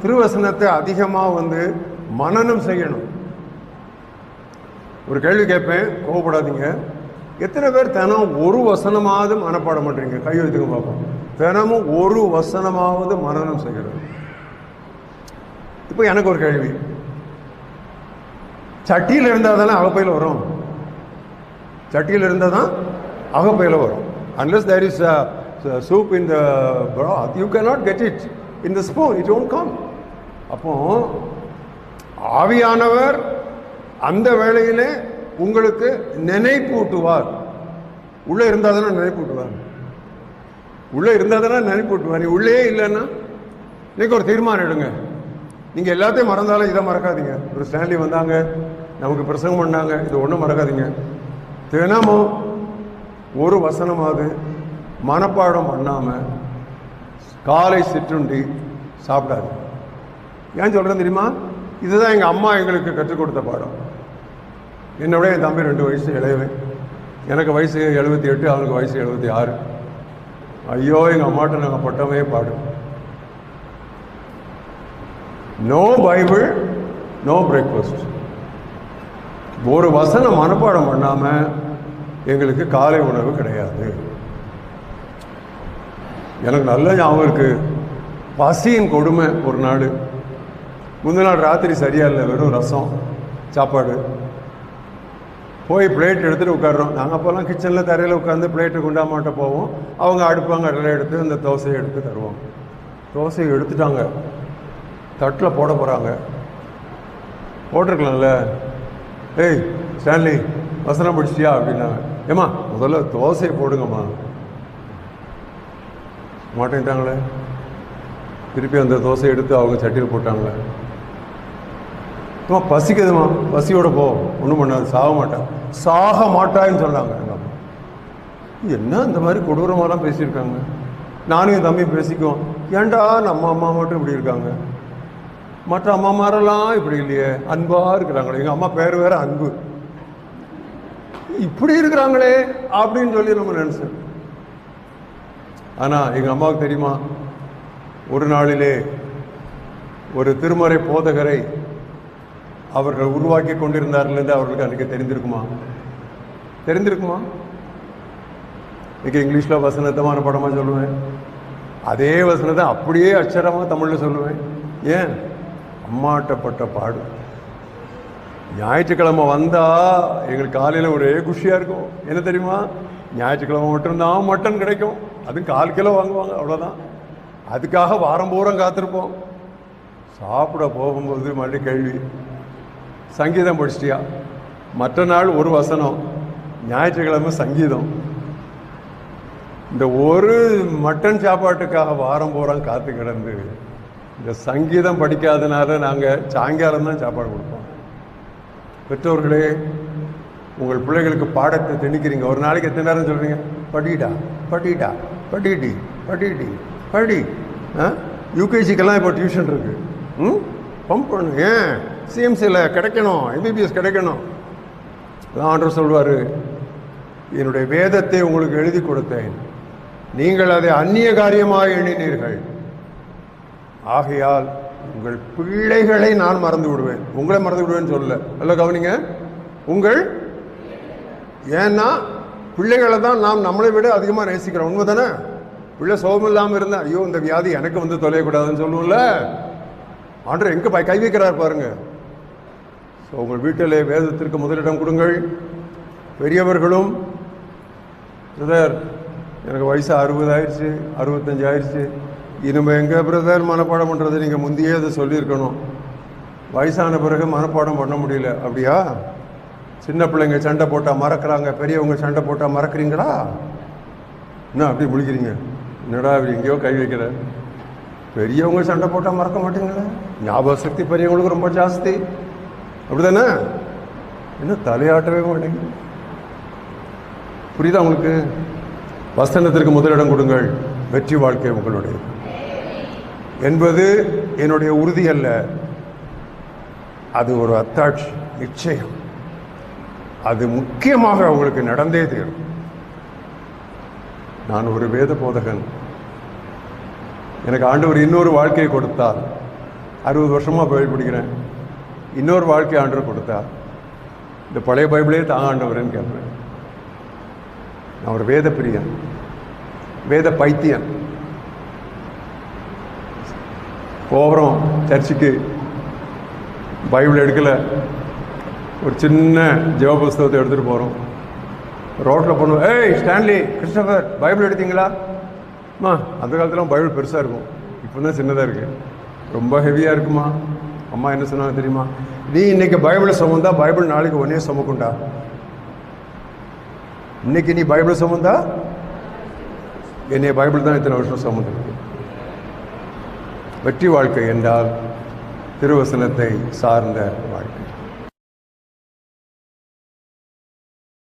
திருவசனத்தை அதிகமாக மனனம் செய்யணும். ஒரு கேள்வி கேட்பேன், கோவப்படாதீங்க. எத்தனை பேர் தினம் ஒரு வசனமாவது மனப்பாடம் பண்ணுறீங்க? கை வைத்துக்க பார்ப்போம். தினமும் ஒரு வசனமாவது மனனம் செய்கிறது. இப்போ எனக்கு ஒரு கேள்வி, சட்டியில் இருந்தால் தானே அகப்பையில் வரும்? சட்டியில் இருந்தால் தான் அகப்பையில் வரும். Unless there is a soup in the broth, you cannot get it in the spoon. It won't come. அப்போ ஆவியானவர் அந்த வேளையிலே உங்களுக்கு நினைப்பூட்டுவார். உள்ளே இருந்தால் தானே நினைப்பூட்டுவார். உள்ளே இருந்தால் தானே நினைப்பூட்டுவார். நீ உள்ளே இல்லைன்னா இன்னைக்கு ஒரு தீர்மானம் எடுங்க. நீங்கள் எல்லாத்தையும் மறந்தாலும் இதை மறக்காதீங்க. ஒரு ஸ்டான்லி வந்தாங்க, நமக்கு பிரசங்கம் பண்ணாங்க, இது ஒன்றும் மறக்காதீங்க. தினமும் ஒரு வசனமாவது மனப்பாடம் பண்ணாமல் காலை சிற்றுண்டி சாப்பிடாது. ஏன் சொல்கிறேன் தெரியுமா? இதுதான் எங்கள் அம்மா எங்களுக்கு கற்றுக் கொடுத்த பாடம். என்னோட என் தம்பி 2 வயசு இளையவன். எனக்கு வயசு 78, அவனுக்கு வயசு 76. ஐயோ, எங்கள் அம்மாட்ட நாங்கள் பட்டமே பாடு. No Bible, no breakfast. ஒரு வசனம் மனப்பாடம் பண்ணாமல் எங்களுக்கு காலை உணவு கிடையாது. எனக்கு நல்ல ஞாபகம் இருக்குது, பசியின் கொடுமை. ஒரு நாள் முந்தின நாள் ராத்திரி சரியா இல்லை, வெறும் ரசம் சாப்பாடு. போய் பிளேட் எடுத்துகிட்டு உட்காடுறோம். நாங்கள் அப்போல்லாம் கிச்சனில் தரையில் உட்காந்து பிளேட்டு குண்டாமாட்ட போவோம். அவங்க அடுப்பாங்க, அதெல்லாம் எடுத்து அந்த தோசையை எடுத்து தருவோம். தோசையை எடுத்துட்டாங்க, தட்டில் போட போகிறாங்க. போட்டிருக்கலாம்ல, ஏய் ஸ்டான்லி வசனம் பிடிச்சியா அப்படின்னாங்க. ஏம்மா முதல்ல தோசையை போடுங்கம்மா. மாட்டேன்ட்டாங்களே. திருப்பி அந்த தோசையை எடுத்து அவங்க சட்டியில் போட்டாங்களே. அம்மா பசிக்குதுமா, பசியோட போ, ஒன்றும் பண்ணாது, சாக மாட்டான். சாக மாட்டான்னு சொன்னாங்க எங்கள் அம்மா. என்ன இந்த மாதிரி கொடூரமாலாம் பேசியிருக்காங்க. நானும் என் தம்பி பேசிக்குவோம், ஏன்டா நம்ம அம்மா மட்டும் இப்படி இருக்காங்க, மற்ற அம்மாமாரெல்லாம் இப்படி இல்லையே, அன்பாக இருக்கிறாங்களே. எங்கள் அம்மா பேர் வேற அன்பு, இப்படி இருக்கிறாங்களே அப்படின்னு சொல்லி நம்ம நினைச்சேன். ஆனால் எங்கள் அம்மாவுக்கு தெரியுமா, ஒரு நாளிலே ஒரு திருமறை போதகரை அவர்கள் உருவாக்கி கொண்டிருந்தார்கள் என்று அவர்களுக்கு அன்றைக்கி தெரிந்திருக்குமா? தெரிந்திருக்குமா? இன்னைக்கு இங்கிலீஷில் வசனத்தை மனப்பாடமாக சொல்லுவேன், அதே வசனத்தை அப்படியே அச்சரமாக தமிழில் சொல்லுவேன். ஏன்? அம்மாட்டப்பட்ட பாடு. ஞாயிற்றுக்கிழமை வந்தால் எங்களுக்கு காலையில் ஒரே குஷியாக இருக்கும். என்ன தெரியுமா? ஞாயிற்றுக்கிழமை மட்டும்தான் மட்டன் கிடைக்கும், அதுவும் 1/4 கிலோ வாங்குவாங்க, அவ்வளோதான். அதுக்காக வாரம் பூரம் காத்திருப்போம். சாப்பிட போகும்போது மறுபடியும் கேள்வி, சங்கீதம் படிச்சிட்டியா? மற்ற நாள் ஒரு வசனம், ஞாயிற்றுக்கிழமை சங்கீதம். இந்த ஒரு மட்டன் சாப்பாட்டுக்காக வாரம் பூரம் காத்து கிடந்து இந்த சங்கீதம் படிக்காதனால நாங்கள் சாயங்காலம் தான் சாப்பாடு கொடுப்போம். பெற்றோர்களே, உங்கள் பிள்ளைகளுக்கு பாடத்தை திணிக்கிறீங்க. ஒரு நாளைக்கு எத்தனை நேரம் சொல்கிறீங்க? படிடா படிடா படிடி படிடி படி. யூகேஜிக்கெல்லாம் இப்போ டியூஷன் இருக்குது. பம்ப் பண்ணு. ஏன்? சிஎம்சியில் கிடைக்கணும், எம்பிபிஎஸ் கிடைக்கணும். ஆண்டவர் சொல்வார், என்னுடைய வேதத்தை உங்களுக்கு எழுதி கொடுத்தேன், நீங்கள் அதை அந்நிய காரியமாக எண்ணினீர்கள், ஆகையால் உங்கள் பிள்ளைகளை நான் மறந்து விடுவேன். உங்களை மறந்து விடுவேன்னு சொல்லல, நல்ல கவனிங்க. உங்கள், ஏன்னா பிள்ளைகளை தான் நாம் நம்மளை விட அதிகமாக நேசிக்கிறோம். உண்மை தானே? பிள்ளை சோகம் இல்லாமல் இருந்தால், ஐயோ இந்த வியாதி எனக்கு தொலையக்கூடாதுன்னு சொல்லுவோம்ல. ஆண்டவர் எங்கே கை வைக்கிறார் பாருங்க. ஸோ உங்கள் வீட்டிலே வேதத்திற்கு முதலிடம் கொடுங்கள். பெரியவர்களும், பிரதர் எனக்கு வயசு 60 ஆயிடுச்சு, 65 ஆயிடுச்சு, இனிமேல் எங்கே பிரதர் மனப்பாடம் பண்ணுறது? நீங்கள் முந்தையே அதை சொல்லியிருக்கணும். வயசான பிறகு மனப்பாடம் பண்ண முடியல. அப்படியா? சின்ன பிள்ளைங்க சண்டை போட்டால் மறக்கிறாங்க, பெரியவங்க சண்டை போட்டால் மறக்கிறீங்களா? என்ன அப்படி முழிக்கிறீங்க? என்னடா அப்படி எங்கேயோ கை வைக்கிற? பெரியவங்க சண்டை போட்டால் மறக்க மாட்டீங்களா? ஞாபக சக்தி பெரியவங்களுக்கு ரொம்ப ஜாஸ்தி, அப்படி தானே? இன்னும் தலையாட்டவே மாட்டேங்க. புரியுதா உங்களுக்கு? வசனத்திற்கு முதலிடம் கொடுங்கள், வெற்றி வாழ்க்கை உங்களுடைய என்பது என்னுடைய உறுதி அல்ல, அது ஒரு அத்தாட்சி, நிச்சயம். அது முக்கியமாக உங்களுக்கு நடந்தே தீரும். நான் ஒரு வேத போதகன், எனக்கு ஆண்டவர் இன்னொரு வாழ்க்கையை கொடுத்தால் 60 வருஷமாக பைபிள் படிக்கிறேன். இன்னொரு வாழ்க்கை ஆண்டவர் கொடுத்தா இந்த பழைய பைபிளே தான் ஆண்டவரேன்னு கேட்பேன். நான் ஒரு வேத பிரியன், வேத பைத்தியன். போகிறோம் சர்ச்சுக்கு, பைபிள் எடுக்கலை, ஒரு சின்ன ஜெப புஸ்தகத்தை எடுத்துகிட்டு போகிறோம். ரோட்டில் போகணும், ஏய் ஸ்டான்லி, கிறிஸ்டபர், பைபிள் எடுத்தீங்களா? அந்த காலத்தில் பைபிள் பெருசாக இருக்கும், இப்போ தான் சின்னதாக இருக்குது. ரொம்ப ஹெவியாக இருக்குமா? அம்மா என்ன சொன்னாங்க தெரியுமா? நீ இன்னைக்கு பைபிளை சுமந்தா பைபிள் நாளைக்கு ஒன்னே சுமக்குண்டா. இன்னைக்கு நீ பைபிளை சுமந்தா என்னைய பைபிள் தான் இத்தனை வருஷம் சுமந்துருக்கு. வெற்றி வாழ்க்கை என்றால் திருவசனத்தை சார்ந்த வாழ்க்கை.